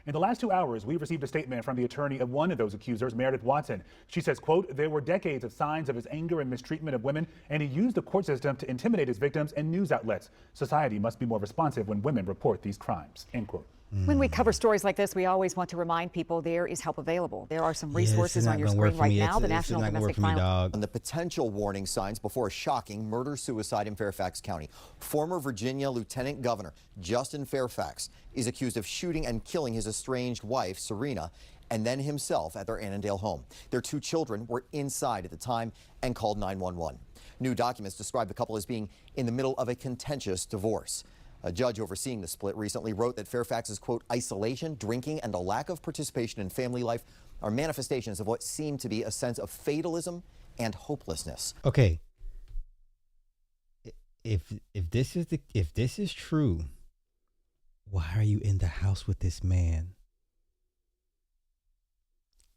In the last 2 hours, we've received a statement from the attorney of one of those accusers, Meredith Watson. She says, quote, there were decades of signs of his anger and mistreatment of women, and he used the court system to intimidate his victims and news outlets. Society must be more responsive when women report these crimes, end quote. When we cover stories like this, we always want to remind people there is help available. There are some resources on your screen right now. The National Domestic Violence. And the potential warning signs before a shocking murder-suicide in Fairfax County. Former Virginia Lieutenant Governor Justin Fairfax is accused of shooting and killing his estranged wife, Serena, and then himself at their Annandale home. Their 2 children were inside at the time and called 911. New documents describe the couple as being in the middle of a contentious divorce. A judge overseeing the split recently wrote that Fairfax's, quote, isolation, drinking, and a lack of participation in family life are manifestations of what seemed to be a sense of fatalism and hopelessness. Okay. If this is true, why are you in the house with this man?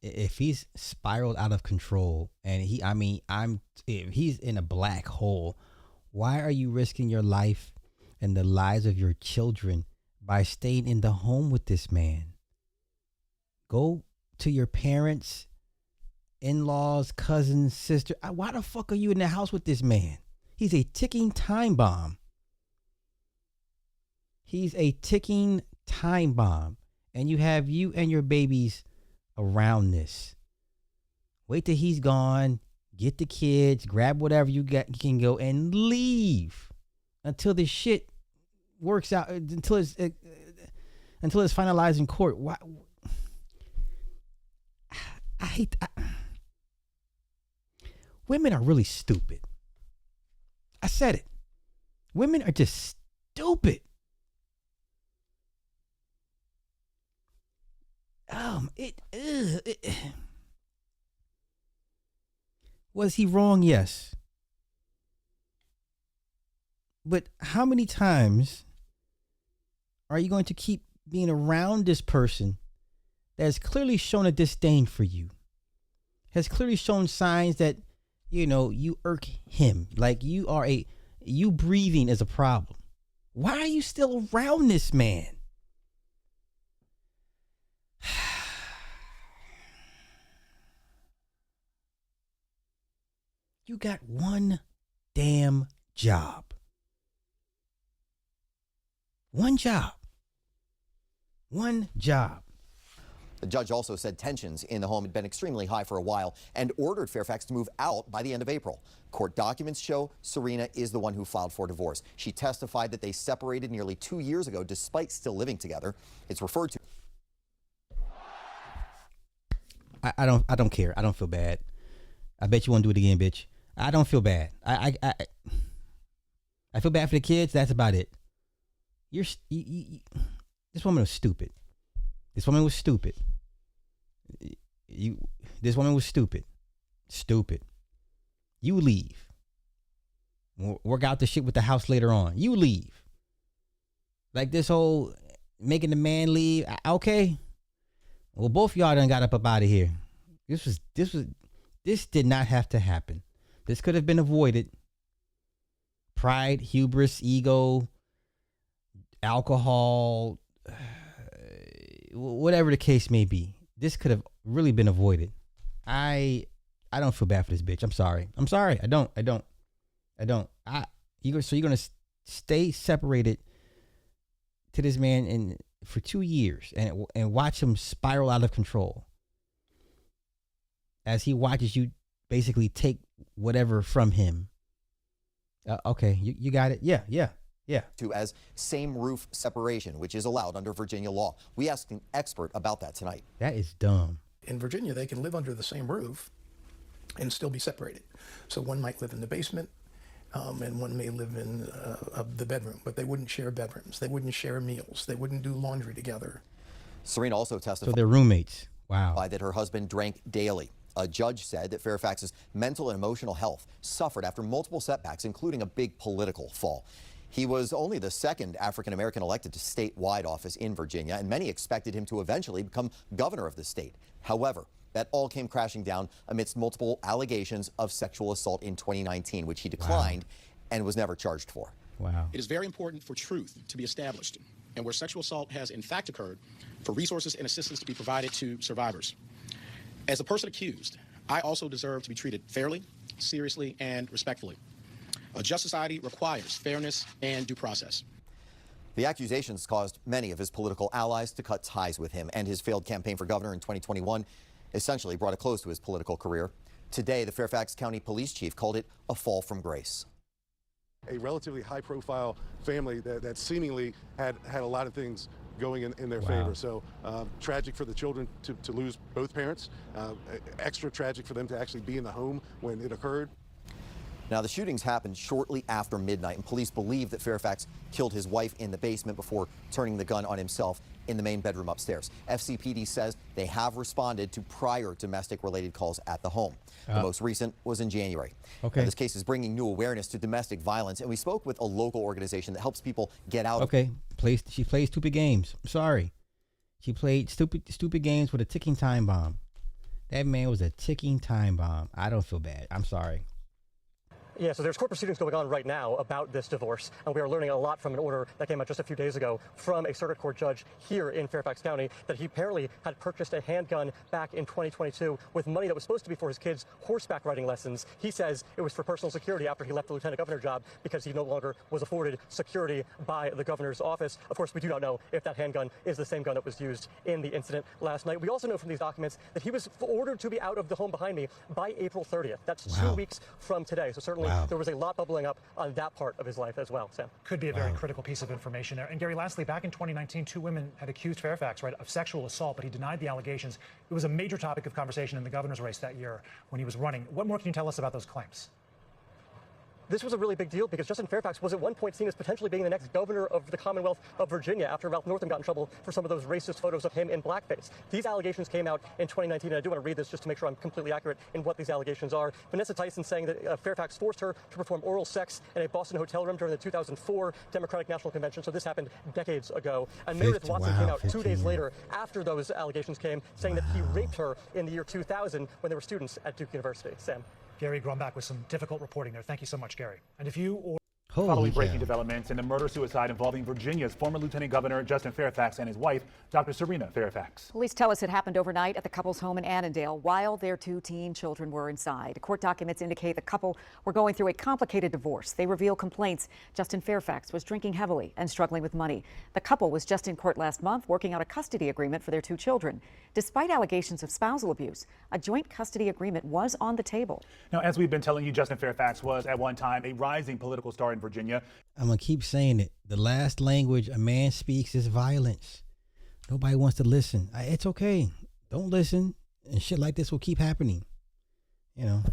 If he's spiraled out of control and if he's in a black hole, why are you risking your life and the lives of your children by staying in the home with this man? Go to your parents, in-laws, cousins, sister. Why the fuck are you in the house with this man? He's a ticking time bomb. He's a ticking time bomb. And you have you and your babies around this. Wait till he's gone. Get the kids. Grab whatever you can go and leave. Until this shit works out, until it's finalized in court. Why? I hate that. Women are really stupid. I said it. Women are just stupid. Was he wrong? Yes. But how many times are you going to keep being around this person that has clearly shown a disdain for you, has clearly shown signs that, you irk him, like you breathing is a problem? Why are you still around this man? You got one damn job. One job. One job. The judge also said tensions in the home had been extremely high for a while and ordered Fairfax to move out by the end of April. Court documents show Serena is the one who filed for divorce. She testified that they separated nearly 2 years ago despite still living together. It's referred to. I don't care. I don't feel bad. I bet you won't do it again, bitch. I don't feel bad. I feel bad for the kids. That's about it. This woman was stupid. This woman was stupid. This woman was stupid. Stupid. You leave. Work out the shit with the house later on. You leave. Like this whole making the man leave. Okay. Well, both of y'all done got up out of here. This did not have to happen. This could have been avoided. Pride, hubris, ego, alcohol, whatever the case may be. This could have really been avoided. I don't feel bad for this bitch. I'm sorry. I don't. So you're gonna stay separated to this man for 2 years and watch him spiral out of control as he watches you basically take whatever from him. Okay, you got it. Yeah. To as same roof separation, which is allowed under Virginia law. We asked an expert about that tonight. That is dumb. In Virginia, they can live under the same roof and still be separated. So one might live in the basement and one may live in the bedroom, but they wouldn't share bedrooms. They wouldn't share meals. They wouldn't do laundry together. Serena also testified. So they're roommates. Wow. That her husband drank daily. A judge said that Fairfax's mental and emotional health suffered after multiple setbacks, including a big political fall. He was only the second African-American elected to statewide office in Virginia, and many expected him to eventually become governor of the state. However, that all came crashing down amidst multiple allegations of sexual assault in 2019, which he declined and was never charged for. Wow. It is very important for truth to be established. And where sexual assault has in fact occurred, for resources and assistance to be provided to survivors. As a person accused, I also deserve to be treated fairly, seriously, and respectfully. A just society requires fairness and due process. The accusations caused many of his political allies to cut ties with him, and his failed campaign for governor in 2021 essentially brought a close to his political career. Today, the Fairfax County Police Chief called it a fall from grace. A relatively high-profile family that seemingly had a lot of things going in their favor. So tragic for the children to lose both parents, extra tragic for them to actually be in the home when it occurred. Now, the shootings happened shortly after midnight, and police believe that Fairfax killed his wife in the basement before turning the gun on himself in the main bedroom upstairs. FCPD says they have responded to prior domestic-related calls at the home. The most recent was in January. Okay. Now, this case is bringing new awareness to domestic violence, and we spoke with a local organization that helps people get out of it. She plays stupid games. I'm sorry. She played stupid games with a ticking time bomb. That man was a ticking time bomb. I don't feel bad. I'm sorry. Yeah, so there's court proceedings going on right now about this divorce, and we are learning a lot from an order that came out just a few days ago from a circuit court judge here in Fairfax County that he apparently had purchased a handgun back in 2022 with money that was supposed to be for his kids' horseback riding lessons. He says it was for personal security after he left the lieutenant governor job because he no longer was afforded security by the governor's office. Of course, we do not know if that handgun is the same gun that was used in the incident last night. We also know from these documents that he was ordered to be out of the home behind me by April 30th. That's 2 weeks from today. So certainly there was a lot bubbling up on that part of his life as well, Sam. Could be a very critical piece of information there. And Gary, lastly, back in 2019, 2 women had accused Fairfax, of sexual assault, but he denied the allegations. It was a major topic of conversation in the governor's race that year when he was running. What more can you tell us about those claims? This was a really big deal because Justin Fairfax was at one point seen as potentially being the next governor of the Commonwealth of Virginia after Ralph Northam got in trouble for some of those racist photos of him in blackface. These allegations came out in 2019, and I do want to read this just to make sure I'm completely accurate in what these allegations are. Vanessa Tyson saying that Fairfax forced her to perform oral sex in a Boston hotel room during the 2004 Democratic National Convention, so this happened decades ago. And Meredith Watson came out 2 days later after those allegations came, saying that he raped her in the year 2000 when they were students at Duke University. Sam. Gary Grumbach with some difficult reporting there. Thank you so much, Gary. And if you or Following breaking developments in the murder-suicide involving Virginia's former Lieutenant Governor Justin Fairfax and his wife, Dr. Serena Fairfax. Police tell us it happened overnight at the couple's home in Annandale while their 2 teen children were inside. Court documents indicate the couple were going through a complicated divorce. They reveal complaints Justin Fairfax was drinking heavily and struggling with money. The couple was just in court last month working out a custody agreement for their 2 children. Despite allegations of spousal abuse, a joint custody agreement was on the table. Now, as we've been telling you, Justin Fairfax was at one time a rising political star in Virginia. I'm going to keep saying it. The last language a man speaks is violence. Nobody wants to listen. It's okay. Don't listen. And shit like this will keep happening. You know.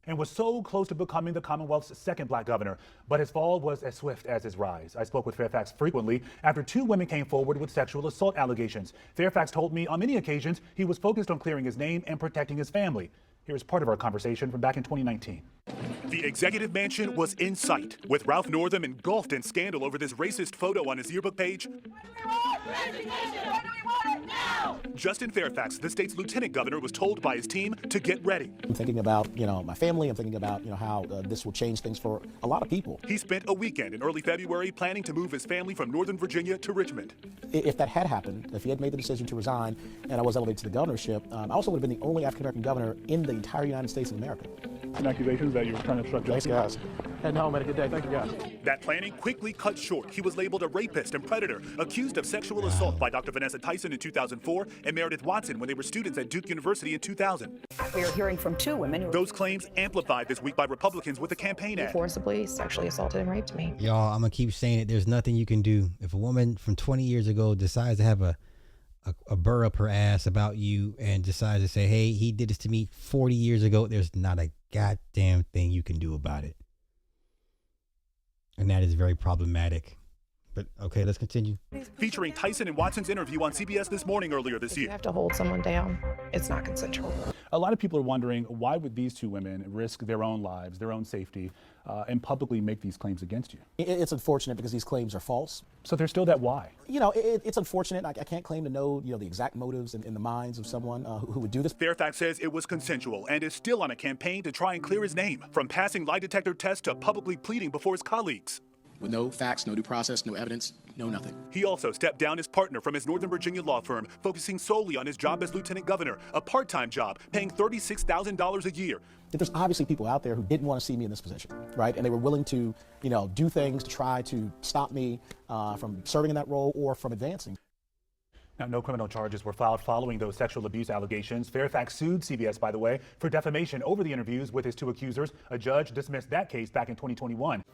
And was so close to becoming the Commonwealth's second black governor. But his fall was as swift as his rise. I spoke with Fairfax frequently after 2 women came forward with sexual assault allegations. Fairfax told me on many occasions he was focused on clearing his name and protecting his family. Here is part of our conversation from back in 2019. The executive mansion was in sight, with Ralph Northam engulfed in scandal over this racist photo on his yearbook page. Justin Fairfax, the state's lieutenant governor, was told by his team to get ready. I'm thinking about, my family. I'm thinking about, how this will change things for a lot of people. He spent a weekend in early February planning to move his family from Northern Virginia to Richmond. If that had happened, if he had made the decision to resign and I was elevated to the governorship, I also would have been the only African-American governor in the entire United States of America. And accusations that you were trying to obstruct justice. Thanks, guys. Heading home. Had a good day. Thank you, guys. That planning quickly cut short. He was labeled a rapist and predator, accused of sexual assault by Dr. Vanessa Tyson in 2004 and Meredith Watson when they were students at Duke University in 2000. We are hearing from 2 women who... Those claims amplified this week by Republicans with a campaign ad. Forcibly sexually assaulted and raped me. Y'all, I'm going to keep saying it. There's nothing you can do. If a woman from 20 years ago decides to have a burr up her ass about you and decides to say, hey, he did this to me 40 years ago, there's not a goddamn thing you can do about it. And that is very problematic. But okay, let's continue. Featuring Tyson and Watson's interview on CBS This Morning earlier this year. You have to hold someone down. It's not consensual. A lot of people are wondering, why would these 2 women risk their own lives, their own safety, and publicly make these claims against you? It's unfortunate because these claims are false. So there's still that why? It's unfortunate. I can't claim to know, the exact motives in the minds of someone who would do this. Fairfax says it was consensual and is still on a campaign to try and clear his name, from passing lie detector tests to publicly pleading before his colleagues. With no facts, no due process, no evidence, know nothing. He also stepped down his partner from his Northern Virginia law firm, focusing solely on his job as lieutenant governor, a part-time job paying $36,000 a year. There's obviously people out there who didn't want to see me in this position, right? And they were willing to, do things to try to stop me from serving in that role or from advancing. Now, no criminal charges were filed following those sexual abuse allegations. Fairfax sued CBS, by the way, for defamation over the interviews with his two accusers. A judge dismissed that case back in 2021.